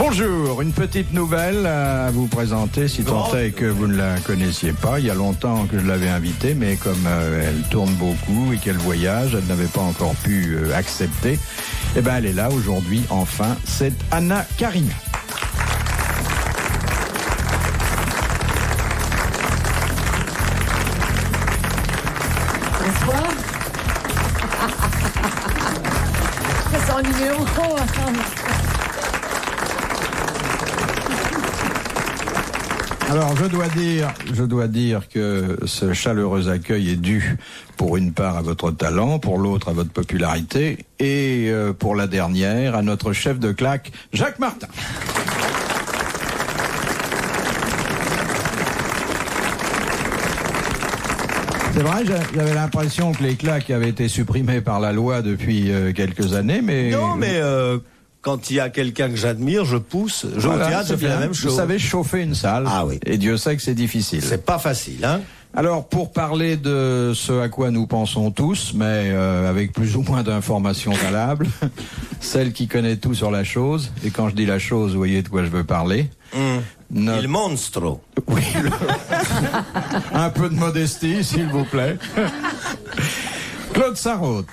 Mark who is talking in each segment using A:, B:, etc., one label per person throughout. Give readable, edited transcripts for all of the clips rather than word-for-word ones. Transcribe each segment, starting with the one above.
A: Bonjour, une petite nouvelle à vous présenter, si tant est que vous ne la connaissiez pas. Il y a longtemps que je l'avais invitée, mais comme elle tourne beaucoup et qu'elle voyage, elle n'avait pas encore pu accepter. Eh ben, elle est là aujourd'hui, enfin, c'est Anna Karina.
B: Bonsoir. C'est son numéro.
A: Alors, je dois dire que ce chaleureux accueil est dû pour une part à votre talent, pour l'autre à votre popularité et pour la dernière à notre chef de claque, Jacques Martin. C'est vrai, j'avais l'impression que les claques avaient été supprimées par la loi depuis quelques années, mais...
C: Non, mais quand il y a quelqu'un que j'admire, je pousse. Au théâtre, je fais la même chose.
A: Vous savez chauffer une salle.
C: Ah oui.
A: Et Dieu sait que c'est difficile.
C: C'est pas facile, hein.
A: Alors, pour parler de ce à quoi nous pensons tous, mais avec plus ou moins d'informations valables, celle qui connaît tout sur la chose, et quand je dis la chose, vous voyez de quoi je veux parler.
C: Il monstro.
A: Oui. Un peu de modestie, s'il vous plaît. Claude Sarraute.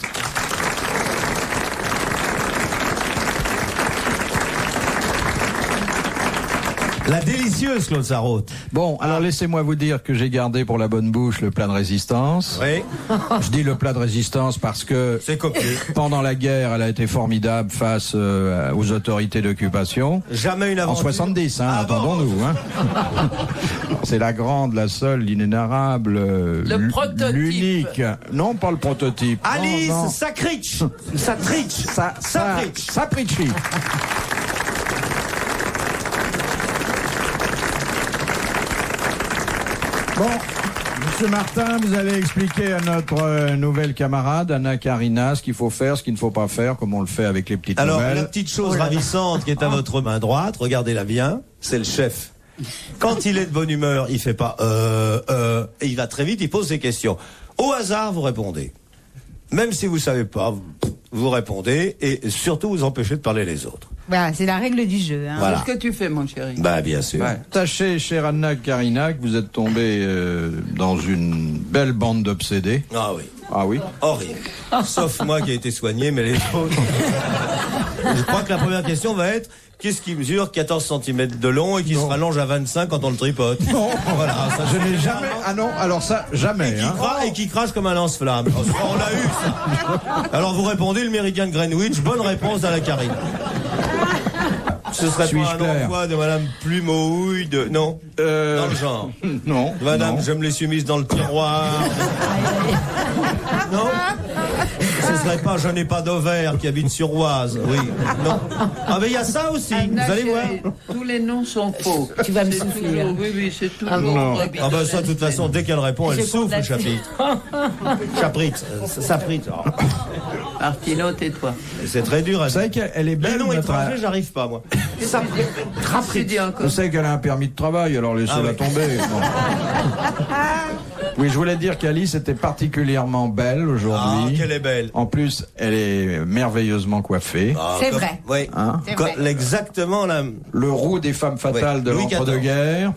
C: La délicieuse Claude Sarraute.
A: Bon, alors laissez-moi vous dire que j'ai gardé pour la bonne bouche le plat de résistance.
C: Oui.
A: Je dis le plat de résistance parce que
C: C'est copié.
A: pendant la guerre, elle a été formidable face aux autorités d'occupation.
C: Jamais une
A: En
C: aventure.
A: 70, hein,
C: Ah
A: attendons-nous. Hein. C'est la grande, la seule, l'inénarrable,
B: prototype.
A: l'unique. Non, pas le prototype.
C: Alice
A: Non, non.
C: Sacrich. Satric. Sapric.
A: Saprichi. Bon, Monsieur Martin, vous allez expliquer à notre nouvelle camarade, Anna Karina, ce qu'il faut faire, ce qu'il ne faut pas faire, comme on le fait avec les petites
C: Alors,
A: nouvelles.
C: la petite chose ravissante qui est à votre main droite, regardez-la bien, c'est le chef. Quand il est de bonne humeur, il fait pas et il va très vite, il pose ses questions. Au hasard, vous répondez. Même si vous savez pas, vous répondez et surtout vous empêchez de parler les autres.
D: Voilà, c'est la règle du jeu. Hein.
C: Voilà.
B: Qu'est-ce que tu fais, mon chéri?
C: Bah, bien sûr.
A: Ouais. Sachez, chère Anna Karina, que vous êtes tombée dans une belle bande d'obsédés.
C: Ah oui.
A: Ah oui.
C: Horrible. Sauf moi qui ai été soigné, mais les autres. Je crois que la première question va être qu'est-ce qui mesure 14 cm de long et qui se rallonge à 25 quand on le tripote?
A: Non,
C: Voilà, ça,
A: je n'ai jamais... Ah non, alors ça, jamais. Hein.
C: et qui crache comme un lance-flamme. Oh, ça, on l'a eu, ça. Alors vous répondez, le Méridien de Greenwich, bonne réponse d'Anna Karina. Ce serait
A: Suis-je
C: pas un
A: clair?
C: emploi de Madame Plumouille de... Non, dans le genre.
A: Non.
C: Madame,
A: non.
C: je me les suis mise dans le tiroir. Non. Ce serait pas je n'ai pas d'ovaire qui habite sur Oise. Oui. Non. Ah mais il y a ça aussi.
B: Anna,
C: vous allez voir.
B: chérie, tous les noms sont faux.
D: Tu vas me
B: C'est
D: souffler.
B: toujours- Oui, oui, c'est toujours...
A: non.
C: Ah ben ça, de toute façon, dès qu'elle répond, elle souffle le chapitre. Chapitre. Chapitre. Oh.
B: Martino, tais-toi.
C: C'est très dur.
A: Vous savez qu'elle est
C: Les
A: belle,
C: noms
A: notre...
C: étrangers, j'arrive pas moi.
B: Tu dis encore.
A: Vous savez qu'elle a un permis de travail, alors laissez-la
C: oui.
A: tomber. Bon. Oui, je voulais dire qu'Alice était particulièrement belle
C: Ah,
A: aujourd'hui.
C: qu'elle est belle.
A: En plus, elle est merveilleusement coiffée.
C: Ah,
D: C'est
C: comme-
D: vrai.
C: Oui.
A: Hein.
D: C'est vrai.
C: Exactement la.
A: Le roux des femmes fatales
C: Ouais,
A: de
C: Louis
A: l'entre-deux-guerres.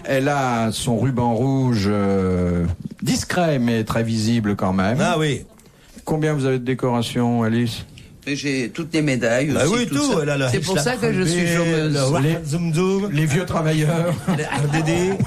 A: Elle a son ruban rouge discret, mais très visible quand même.
C: Ah oui.
A: Combien vous avez de décorations, Alice?
B: Et j'ai toutes les médailles
C: Bah
B: aussi.
C: oui, tout.
B: ça.
C: Elle a la
B: C'est pour ça que je suis chômeuse.
C: Le zoom zoom.
A: Les vieux travailleurs.
C: RDD.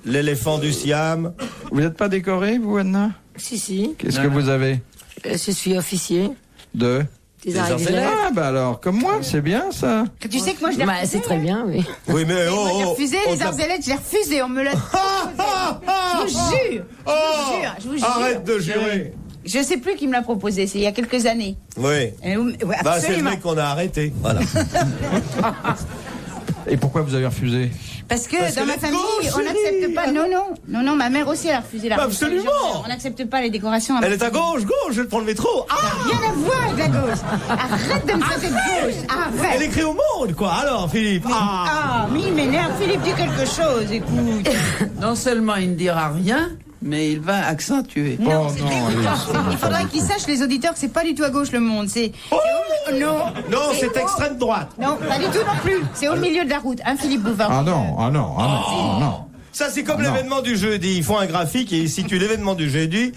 C: L'éléphant du Siam.
A: Vous n'êtes pas décorée, vous, Anna?
E: Si.
A: Qu'est-ce que vous avez?
E: Je suis officier
A: De?
E: des
C: Des
E: arts et des
C: arts et
E: lettres.
A: Ah, bah alors, comme moi, c'est bien ça.
D: Tu sais que moi je l'ai
E: Bah,
D: refusé.
E: c'est très bien, oui.
C: Oui, mais
D: Moi, j'ai refusé
C: on
D: les
C: t'a-
D: arts et lettres, je l'ai refusé, on me l'a. Je vous jure, je vous jure.
C: Arrête de jurer.
D: Je sais plus qui me l'a proposé, c'est il y a quelques années.
C: Oui.
D: Ouais,
C: Bah, c'est le
D: absolument.
C: mec qu'on a arrêté. Voilà.
A: Et pourquoi vous avez refusé?
D: Parce que
C: Parce
D: dans
C: qu'elle
D: ma
C: est
D: famille,
C: gauche,
D: on n'accepte
C: chérie.
D: pas. Non, ma mère aussi elle a refusé la
C: Bah,
D: religion.
C: absolument.
D: On n'accepte pas les décorations.
C: Elle est à gauche, je prends le métro. Ah,
D: Rien à voir avec la gauche. Arrête de me traiter de gauche.
C: elle
D: Arrête.
C: écrit au monde, quoi. Alors, Philippe.
D: Ah, mais il m'énerve. Philippe, dis quelque chose, écoute.
B: Non seulement il ne dira rien, mais il va accentuer.
D: Non,
A: Oh
D: c'est
A: non,
D: dégoûtant.
A: Alice.
D: Il faudrait qu'ils sachent, les auditeurs, que c'est pas du tout à gauche le monde. C'est Non.
C: Non, c'est extrême droite.
D: Non, pas du tout non plus. C'est au milieu de la route. Un Philippe Bouvard.
A: Ah non.
C: Ça, c'est comme
A: Non.
C: l'événement du jeudi. Ils font un graphique et ils situent l'événement du jeudi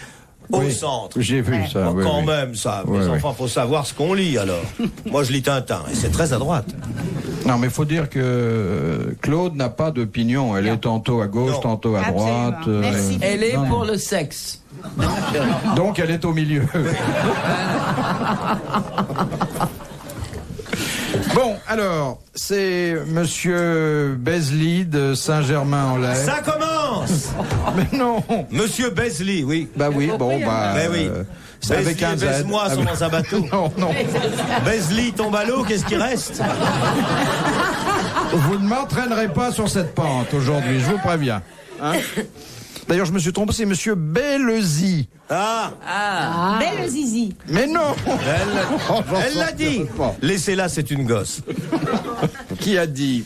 C: au
A: Oui,
C: centre.
A: J'ai vu ça.
C: Oh,
A: oui,
C: quand
A: oui.
C: même, ça.
A: Ouais,
C: Les
A: ouais.
C: enfants, faut savoir ce qu'on lit, alors. Moi, je lis Tintin, et c'est très à droite.
A: Non, mais il faut dire que Claude n'a pas d'opinion. Elle est tantôt à gauche,
C: Non.
A: tantôt à droite.
D: Absolument. Merci.
B: Elle est
A: non,
B: pour
A: non.
B: le sexe.
A: Donc elle est au milieu. Bon, alors, c'est Monsieur Beasley de Saint-Germain-en-Laye.
C: Ça commence.
A: Mais non.
C: Monsieur Beasley, oui.
A: Bah oui, bon, bah.
C: Ben oui.
A: C'est avec
C: Beasley
A: un
C: et
A: Z.
C: Baise-moi sont
A: Avec-
C: dans un bateau.
A: Non, non.
C: Beasley tombe à l'eau, qu'est-ce qui reste?
A: Vous ne m'entraînerez pas sur cette pente aujourd'hui, je vous préviens. Hein. D'ailleurs, je me suis trompé, c'est Monsieur Bellezi.
C: Ah,
D: Belle zizi.
A: Mais non.
C: elle l'a dit.
A: Pas.
C: Laissez-la, c'est une gosse.
A: Qui a dit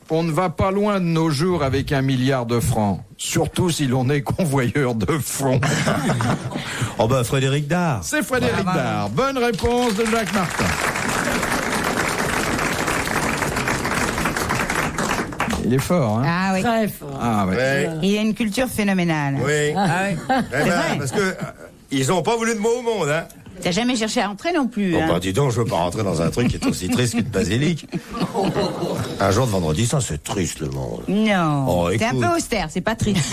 A: on ne va pas loin de nos jours avec 1 milliard de francs, surtout si l'on est convoyeur de fonds.
C: Oh ben, Frédéric Dard.
A: C'est Frédéric Dard. Bonne réponse de Jacques Martin. Il est fort, hein?
D: Ah oui.
B: Très fort.
A: Ah ouais.
D: Il a une culture phénoménale.
C: Oui.
B: Ah oui.
C: Eh ben, parce que ils ont pas voulu de moi au monde, hein.
D: T'as jamais cherché à entrer non plus.
C: Bon,
D: Hein.
C: bah, dis donc, je veux pas rentrer dans un truc qui est aussi triste qu'une basilique. Un jour de vendredi, ça, c'est triste, le monde.
D: Non.
C: Oh,
D: T'es un
C: écoute.
D: peu austère, c'est pas triste.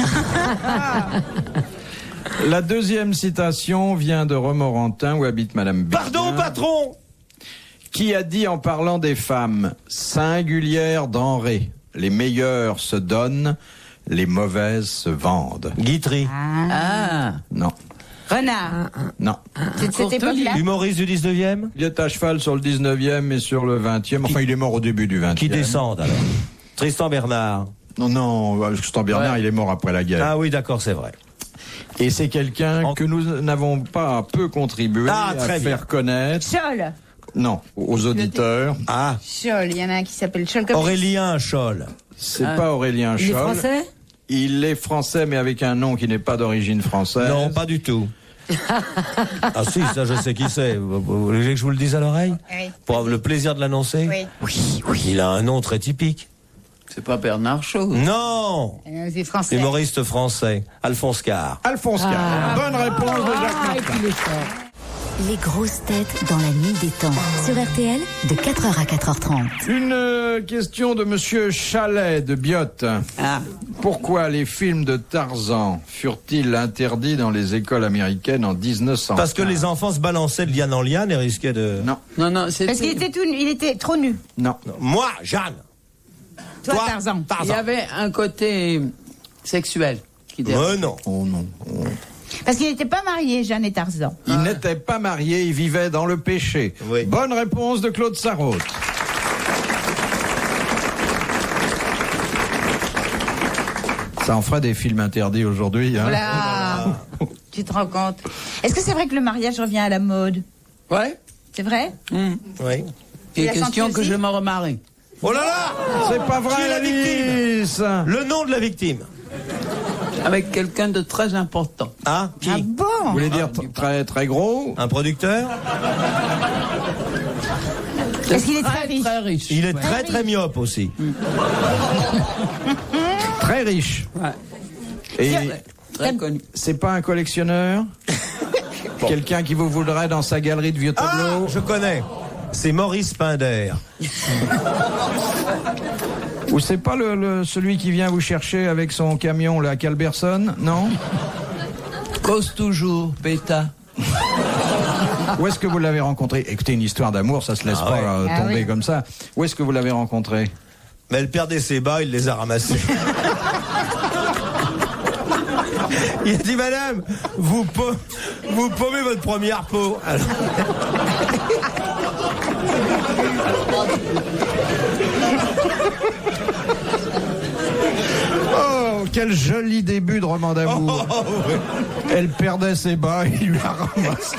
A: La deuxième citation vient de Romorantin où habite Madame Bigien,
C: Pardon, patron.
A: qui a dit en parlant des femmes singulière denrée, les meilleures se donnent, les mauvaises se vendent.
C: Guitry.
B: Ah.
A: Non,
D: Renard.
A: non.
D: C'est de cette époque-là.
C: Humoriste du 19e.
A: Il est à cheval sur le 19e et sur le 20e. Enfin, il est mort au début du 20e.
C: Qui descendent, alors. Tristan Bernard.
A: Non, Tristan Bernard, il est mort après la guerre.
C: Ah oui, d'accord, c'est vrai.
A: Et c'est quelqu'un
C: En-
A: que nous n'avons pas peu contribué
C: Ah,
A: à
C: très bien.
A: faire connaître.
D: Scholl.
A: Non, aux auditeurs.
C: Ah,
D: Scholl. Il y en a un qui s'appelle Scholl. comme-
C: Aurélien Scholl.
A: C'est pas Aurélien
E: Il est
A: Scholl.
E: français?
A: Il est français, mais avec un nom qui n'est pas d'origine française.
C: Non, pas du tout. Ah si, ça je sais qui c'est. Vous voulez que je vous le dise à l'oreille?
D: Oui.
C: Pour avoir le plaisir de l'annoncer?
D: Oui.
C: Oui, il a un nom très typique.
B: C'est pas Bernard Shaw.
C: Non,
D: C'est français.
C: humoriste français, Alphonse Carr.
A: Alphonse Carr. Bonne réponse de Jacques Martin.
E: Il est fort.
F: Les grosses têtes dans la nuit des temps. Sur RTL, de 4h à 4h30.
A: Une question de Monsieur Chalet de Biote.
B: Ah.
A: Pourquoi les films de Tarzan furent-ils interdits dans les écoles américaines en 1900?
C: Parce que les enfants se balançaient de liane en liane et risquaient de...
A: Non,
B: Non, c'est.
D: Parce qu'il était il était trop nu.
A: non.
C: Moi, Jeanne.
D: Toi, Tarzan.
B: Il y avait un côté sexuel qui dérange.
C: Non.
A: Oh non.
D: Parce qu'il n'était pas marié, Jeanne et Tarzan.
A: Il n'était pas marié, il vivait dans le péché.
C: Oui.
A: Bonne réponse de Claude Sarraute. Ça en ferait des films interdits aujourd'hui. Hein.
D: Voilà. Tu te rends compte. Est-ce que c'est vrai que le mariage revient à la mode?
B: Ouais.
D: C'est vrai?
C: Oui.
B: Il
D: l'as
B: est question
D: senti
B: que
D: aussi
B: je me remarie.
C: Oh là là!
A: C'est pas
C: Qui est
A: vrai,
C: la victime?
A: Alice.
C: Le nom de la victime.
B: Avec quelqu'un de très important.
C: Ah, qui?
D: Ah bon?
A: Vous voulez dire très très gros?
C: Un producteur?
D: Est-ce qu'il est très riche?
B: Très riche.
C: Il est très très myope aussi.
A: Très riche.
B: Ouais.
A: Et
B: Très connu.
A: c'est pas un collectionneur? Quelqu'un qui vous voudrait dans sa galerie de vieux
C: Ah,
A: tableaux?
C: je connais. C'est Maurice Pinder.
A: Ou c'est pas celui qui vient vous chercher avec son camion là, à Calberson? Non?
B: Cause toujours, Péta.
A: Où est-ce que vous l'avez rencontré? Écoutez, une histoire d'amour, ça se laisse pas
C: ouais.
A: tomber
D: oui.
A: comme ça. Où est-ce que vous l'avez rencontré?
C: Mais elle perdait ses bas, il les a ramassés. Il a dit, madame, vous paumez votre première peau. Alors...
A: Oh, quel joli début de roman d'amour. Elle perdait ses bas, il lui a ramassé.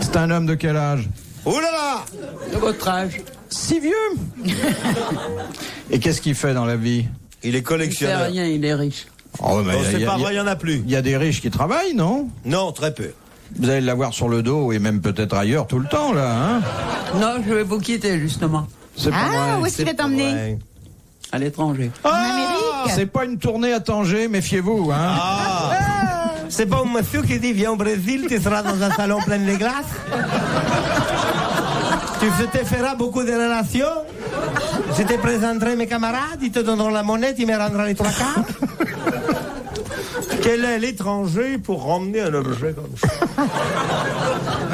A: C'est un homme de quel âge?
C: Oh là là!
B: De votre âge.
A: Si vieux. Et qu'est-ce qu'il fait dans la vie?
C: Il est
B: Il fait
C: collectionneur.
B: rien, il est riche.
A: Oh, mais
C: Non, c'est
A: il y a-
C: pas
A: il y a-
C: vrai, il n'y en a plus.
A: Il y a des riches qui travaillent, non?
C: Non, très peu.
A: Vous allez l'avoir sur le dos et même peut-être ailleurs tout le temps, là, hein?
B: Non, je vais vous quitter, justement.
A: C'est pas
D: Ah,
A: vrai.
D: où est-ce qu'il va t'emmener?
C: Ouais.
B: À l'étranger.
D: En Amérique?
A: C'est pas une tournée à Tanger, méfiez-vous, hein?
C: C'est pas un monsieur qui dit viens au Brésil, tu seras dans un salon plein de glace. Tu te feras beaucoup de relations. Je te présenterai mes camarades, ils te donneront la monnaie, tu me rendras les 3 quarts. Quel est l'étranger pour ramener un objet comme ça?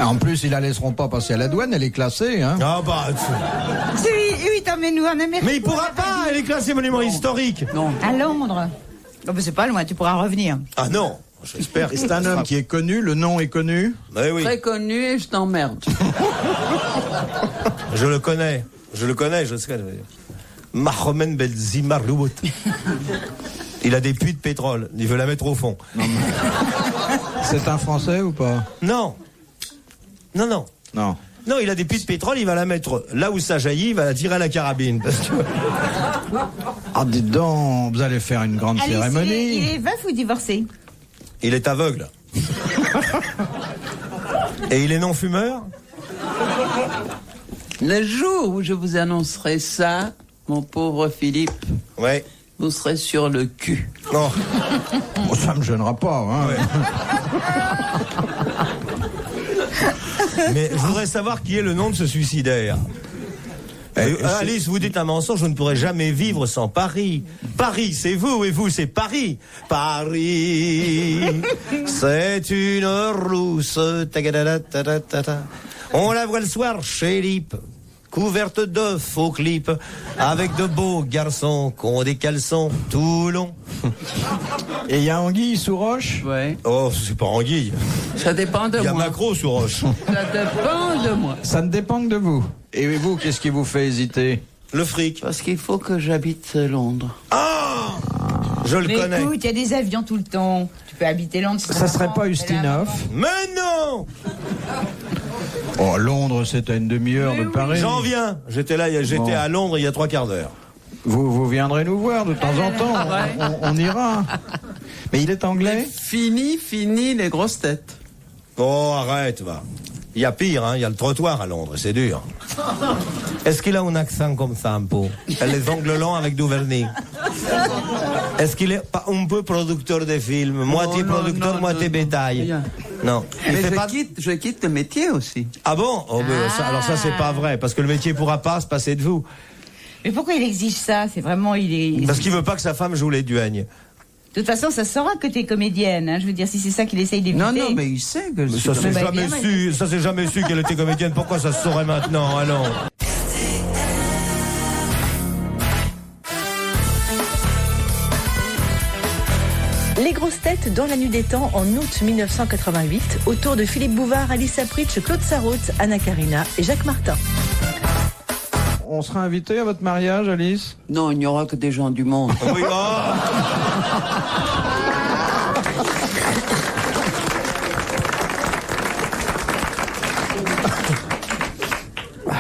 A: En plus, ils la laisseront pas passer à la douane, elle est classée, hein?
C: Ah bah,
D: Oui, t'emmènes nous en Amérique.
C: mais il pourra pas, elle est classée monument historique.
B: Non.
D: À Londres. Oh, bah, c'est pas loin, tu pourras revenir.
C: Ah non, j'espère.
A: C'est un homme qui est connu, le nom est connu.
C: Mais oui,
B: Très connu et je t'emmerde.
C: je le connais, je sais. Mahomet Belzima Roubout. Il a des puits de pétrole, il veut la mettre au fond.
A: C'est un Français ou pas?
C: Non.
A: Non.
C: Non, il a des puits de pétrole, il va la mettre là où ça jaillit, il va la tirer à la carabine. Parce que...
A: Ah, dites donc, vous allez faire une grande
D: Alice,
A: cérémonie.
D: il est veuf ou divorcé?
C: Il est aveugle. Et il est non-fumeur?
B: Le jour où je vous annoncerai ça, mon pauvre Philippe,
C: Ouais.
B: vous serez sur le cul.
C: Non.
A: Oh, ça me gênera pas, hein?
C: Mais je voudrais savoir qui est le nom de ce suicidaire. Alice, vous dites un mensonge, je ne pourrai jamais vivre sans Paris. Paris, c'est vous, et vous, c'est Paris. Paris, c'est une rousse. Tagadadatatatata. On la voit le soir chez Lippe, couverte de faux clips, avec de beaux garçons qui ont des caleçons tout longs.
A: Et il y a Anguille sous roche?
B: Ouais.
C: Oh, c'est pas Anguille.
B: Ça dépend de
C: Il y a
B: moi.
C: Macron sous roche.
B: Ça dépend de moi.
A: Ça ne dépend que de vous. Et vous, qu'est-ce qui vous fait hésiter?
C: Le fric.
B: Parce qu'il faut que j'habite Londres.
C: Ah, je le
D: Mais
C: connais.
D: écoute, il y a des avions tout le temps. Tu peux habiter Londres.
A: Ça serait pas Ustinov?
C: Mais non.
A: Oh, Londres, c'est à une demi-heure de Paris.
C: J'en viens. J'étais
A: Bon.
C: à Londres il y a 3/4 d'heure.
A: Vous viendrez nous voir de temps en temps. On ira. Mais il est anglais?
B: Fini les grosses têtes.
C: Oh, arrête, va. Il y a pire, hein. Il y a le trottoir à Londres, c'est dur. Est-ce qu'il a un accent comme ça, un peu? Les ongles longs avec du vernis. Est-ce qu'il est pas un peu producteur de films? Moitié
B: non,
C: producteur,
B: non,
C: moitié
B: non,
C: bétail.
B: rien.
C: Non. Il
B: Mais
C: fait
B: je
C: pas...
B: quitte le métier aussi.
C: Ah bon? Oh, ben, alors ça, c'est pas vrai, parce que le métier pourra pas se passer de vous.
D: Mais pourquoi il exige ça? C'est vraiment, il est.
C: Parce qu'il veut pas que sa femme joue les duègnes.
D: De toute façon, ça saura que t'es comédienne. Hein. Je veux dire, si c'est ça qu'il essaye d'éviter.
B: Non, mais il sait que je suis
C: Ça, c'est
D: bah,
C: jamais
D: bien,
C: su. Ça, c'est jamais su qu'elle était comédienne. Pourquoi ça se saurait maintenant? Alors.
G: Les grosses têtes dans la nuit des temps en août 1988, autour de Philippe Bouvard, Alice Sapritch, Claude Sarraute, Anna Karina et Jacques Martin.
A: On sera invité à votre mariage, Alice?
B: Non, il n'y aura que des gens du monde.
C: Oui, oh.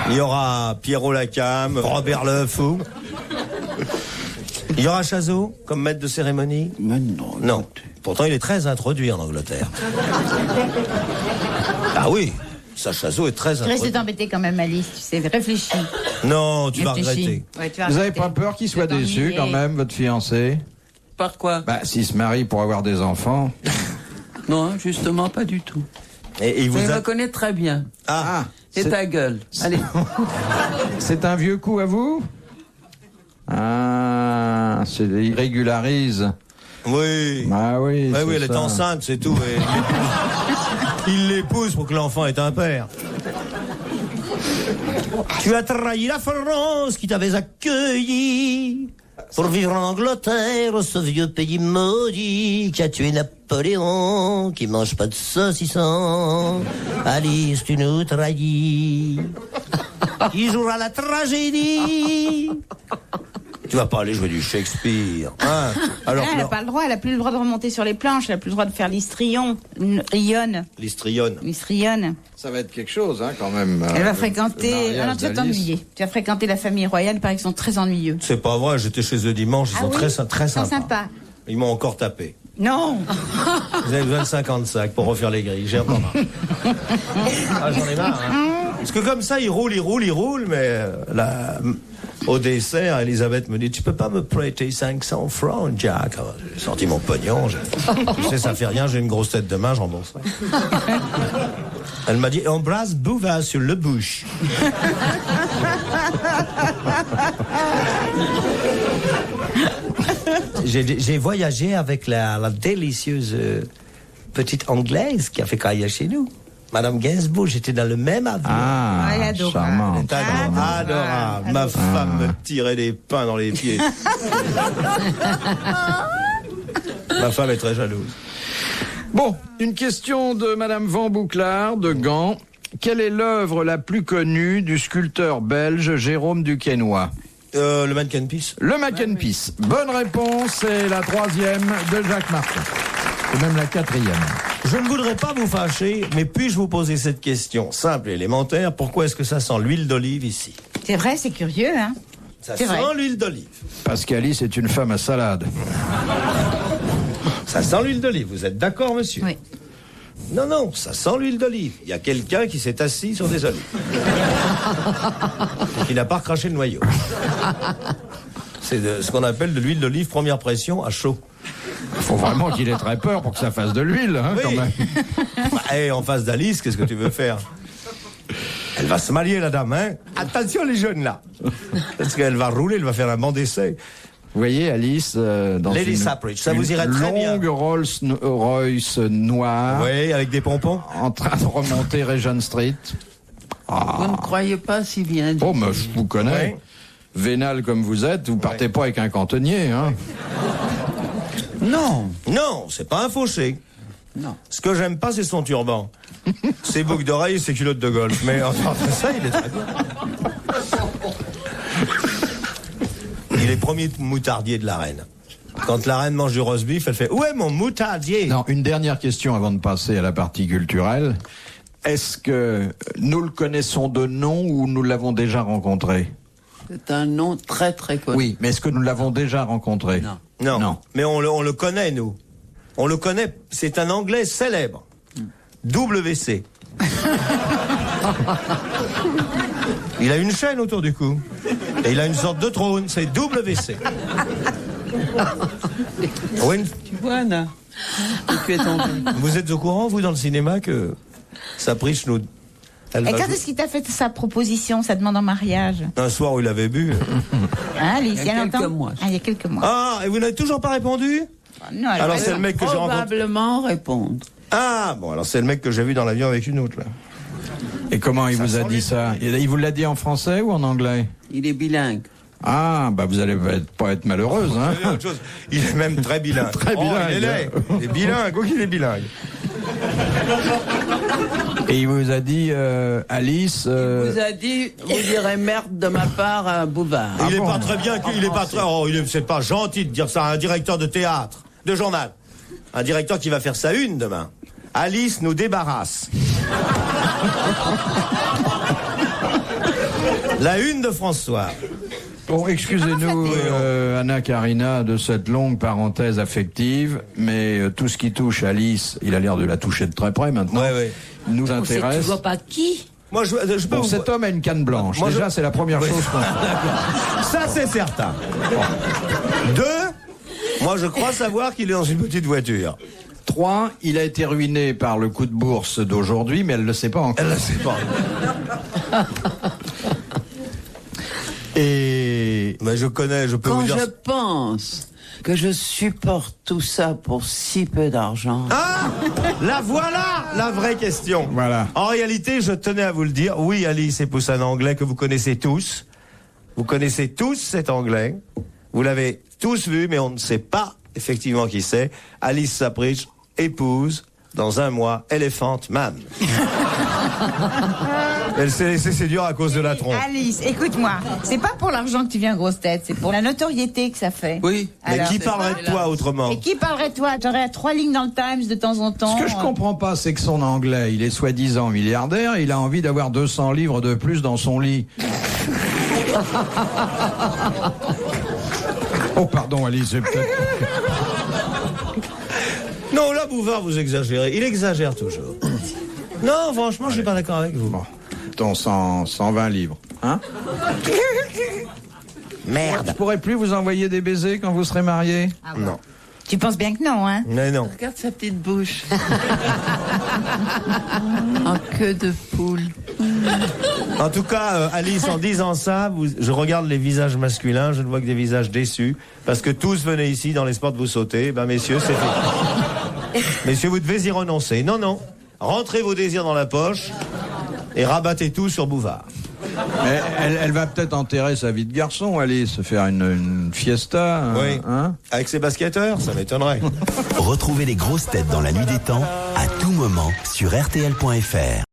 C: Il y aura Pierrot Lacam, Robert Le Fou. Il y aura Chazot comme maître de cérémonie.
B: Mais non.
C: Non. Pourtant, il est très introduit en Angleterre. Ah oui, ça, Chazot est très
D: Tu risques de
C: introduit.
D: t'embêter quand même, Alice. Tu sais, réfléchis.
C: Non, tu vas
D: Réfléchis.
C: regretter.
D: Ouais, tu vas
A: Vous avez
D: regretter.
A: pas peur qu'il soit
D: De
A: déçu
D: t'ennuyer.
A: quand même, votre fiancé?
B: Par quoi?
A: Bah, s'il se marie pour avoir des enfants.
B: Non, justement, pas du tout.
C: Et il
B: Je
C: vous
B: me
C: a...
B: connais très bien.
C: Ah,
B: Et ta gueule. Allez.
A: C'est un vieux coup à vous? Ah, il régularise.
C: oui.
A: Ah oui.
C: Ouais,
A: c'est
C: oui, elle est
A: ça.
C: enceinte, c'est tout. Et il l'épouse pour que l'enfant ait un père. Tu as trahi la France qui t'avait accueilli pour vivre en Angleterre, ce vieux pays maudit qui a tué Napoléon, qui mange pas de saucisson. Alice, tu nous trahis. Qui jouera la tragédie. Tu vas pas aller jouer du Shakespeare, hein? Alors
D: Elle
C: que
D: n'a pas le droit, elle a plus le droit de remonter sur les planches, elle a plus le droit de faire l'histrion. L'histrion.
C: l'histrione.
A: Ça va être quelque chose, hein, quand même.
D: Elle va
A: le
D: fréquenter.
A: mariage
D: Ah non, tu vas
A: d'Alice.
D: t'ennuyer. Tu vas fréquenter la famille royale, il paraît qu'ils sont très ennuyeux.
C: C'est pas vrai, j'étais chez eux dimanche, ils sont
D: oui,
C: très
D: ils sont
C: sympas.
D: sympas.
C: Ils m'ont encore tapé.
D: Non.
C: Vous avez besoin de 50 sacs pour refaire les grilles. J'ai encore marre. Ah, j'en ai marre. Hein. Parce que comme ça, il roule, mais au dessert, Elisabeth me dit, tu peux pas me prêter 500 francs, Jack? Alors, j'ai sorti mon pognon. Tu sais, ça fait rien, j'ai une grosse tête de main, j'en rembourserai. Elle m'a dit, embrasse Bouvard sur le bouche. J'ai voyagé avec la délicieuse petite Anglaise qui a fait carrière chez nous. Madame Gainsbourg, j'étais dans le même avion.
A: Ah,
D: Elle est adorable.
A: charmante.
C: Adorable. Ma femme me tirait des pains dans les pieds. Ma femme est très jalouse.
A: Bon, une question de Madame Van Bouclard de Gand. Quelle est l'œuvre la plus connue du sculpteur belge Jérôme Duquesnoy?
C: Le Mannequin Peace.
A: Le Mannequin Peace. Bonne réponse, c'est la 3e de Jacques Martin. C'est même la 4e.
C: Je ne voudrais pas vous fâcher, mais puis-je vous poser cette question simple et élémentaire? Pourquoi est-ce que ça sent l'huile d'olive ici?
D: C'est vrai, c'est curieux, hein.
C: Ça
D: C'est
C: sent
D: vrai.
C: l'huile d'olive.
A: Parce qu'Alice est une femme à salade.
C: Ça sent l'huile d'olive, vous êtes d'accord, monsieur?
D: Oui.
C: Non, ça sent l'huile d'olive. Il y a quelqu'un qui s'est assis sur des olives. Et qui n'a pas recraché le noyau. C'est ce qu'on appelle de l'huile d'olive première pression à chaud.
A: Il faut vraiment qu'il ait très peur pour que ça fasse de l'huile, hein,
C: Oui.
A: quand même.
C: Et en face d'Alice, qu'est-ce que tu veux faire? Elle va se marier, la dame, hein? Attention, les jeunes, là. Parce qu'elle va rouler, elle va faire un banc d'essai.
A: Vous voyez Alice dans
C: Lady
A: une,
C: Sapridge, ça vous irait très bien.
A: longue Rolls-Royce noire,
C: Oui, avec des pompons.
A: en train de remonter Regent Street.
B: Vous ne croyez pas si bien dit.
A: Oh, mais je vous connais.
C: Oui.
A: Vénal comme vous êtes, vous partez pas avec un cantonnier, hein.
B: Non,
C: Non, c'est pas un fauché.
B: non.
C: Ce que j'aime pas, c'est son turban. Ses boucles d'oreilles et ses culottes de golf. Mais enfin, ça, il est très bien. Il est premier moutardier de la reine. Quand la reine mange du roast beef, elle fait « Où est mon moutardier ?»
A: Non, une dernière question avant de passer à la partie culturelle. Est-ce que nous le connaissons de nom ou nous l'avons déjà rencontré?
B: C'est un nom très très connu.
A: Oui, mais est-ce que nous l'avons déjà rencontré?
B: Non.
C: Non.
A: Non.
C: Mais on le connaît, nous. On le connaît. C'est un Anglais célèbre. WC. Il a une chaîne autour du cou. Et il a une sorte de trône. C'est WC. Oui,
B: Tu vois, Anna, tu es tombée.
C: vous êtes au courant, vous, dans le cinéma, que Sapridge nous... Elle
D: Et
C: va
D: quand
C: jouer-
D: est-ce qu'il t'a fait sa proposition, sa demande en mariage?
C: Un soir où il avait bu.
D: Hein, Alice,
B: Il y a
D: longtemps?
B: quelques mois.
D: Ah, il y a quelques mois.
C: Ah, et vous n'avez toujours pas répondu?
D: Non,
C: Alors c'est le mec que j'ai rencontré.
B: Probablement répondre.
C: Ah, bon, alors c'est le mec que j'ai vu dans l'avion avec une autre, là.
A: Et comment il vous a
C: sent
A: dit
C: les-
A: ça? Il vous l'a dit en français ou en anglais?
B: Il est bilingue.
A: Ah, bah vous allez pas être malheureuse, hein?
C: C'est autre chose. Il est même très bilingue.
A: Très
C: Oh,
A: bilingue.
C: il est laid. Il est bilingue. Oh, qu'il est bilingue.
A: Et il vous a dit, Alice...
B: Il vous a dit, vous direz merde de ma part à Bouvard.
C: Il est
A: bon
C: pas très bien, il est pas très, oh, c'est pas gentil de dire ça à un directeur de théâtre, de journal. Un directeur qui va faire sa une demain. Alice nous débarrasse. La une de François.
A: Bon, excusez-nous, Anna Karina, de cette longue parenthèse affective, mais tout ce qui touche Alice, il a l'air de la toucher de très près maintenant, nous
E: On sait
A: intéresse.
E: toujours pas qui.
C: Moi, je peux
A: Bon,
C: vous...
A: cet homme a une canne blanche.
C: Moi,
A: Déjà,
C: je-
A: c'est la première
C: Oui.
A: chose qu'on...
C: Ça, c'est certain. Deux, moi, je crois savoir qu'il est dans une petite voiture.
A: 3, il a été ruiné par le coup de bourse d'aujourd'hui, mais elle ne le sait pas encore.
C: Elle ne sait pas.
A: Et...
C: Mais je connais, je peux
B: Quand
C: vous dire...
B: je pense que je supporte tout ça pour si peu d'argent.
C: Ah, la voilà la vraie question.
A: Voilà.
C: En réalité, je tenais à vous le dire. Oui, Alice épouse un Anglais que vous connaissez tous. Vous connaissez tous cet Anglais. Vous l'avez tous vu, mais on ne sait pas effectivement qui c'est. Alice Sapridge épouse, dans un mois, Elephant Man. Elle s'est laissée séduire à cause de la trompe.
D: Alice, écoute-moi. C'est pas pour l'argent que tu viens grosse tête, c'est pour la notoriété que ça fait.
B: Oui.
C: Mais
D: Alors,
C: qui
B: c'est
C: parlerait de toi autrement?
D: Et qui parlerait de toi? T'aurais 3 lignes dans le Times de temps en temps.
A: Ce que je comprends pas, c'est que son anglais, il est soi-disant milliardaire, et il a envie d'avoir 200 livres de plus dans son lit. Oh, pardon, Alice, j'ai peut-être...
C: là, Bouvard, vous exagérez. Il exagère toujours. Non, franchement, je suis pas d'accord avec vous.
A: Bon, ton 120 livres. Hein?
C: Merde.
A: Je pourrais plus vous envoyer des baisers quand vous serez mariés?
C: Non.
D: Tu penses bien que non, hein?
C: Mais non.
B: Regarde sa petite bouche. En queue de poule.
C: En tout cas, Alice, en disant ça, je regarde les visages masculins, je ne vois que des visages déçus, parce que tous venaient ici dans l'espoir de vous sauter. Ben, messieurs, c'est fini. Messieurs, vous devez y renoncer. Non, non. Rentrez vos désirs dans la poche et rabattez tout sur Bouvard.
A: Mais elle va peut-être enterrer sa vie de garçon, aller se faire une fiesta.
C: Oui.
A: Hein?
C: Avec ses basketteurs, ça m'étonnerait.
H: Retrouvez les grosses têtes dans la nuit des temps à tout moment sur RTL.fr.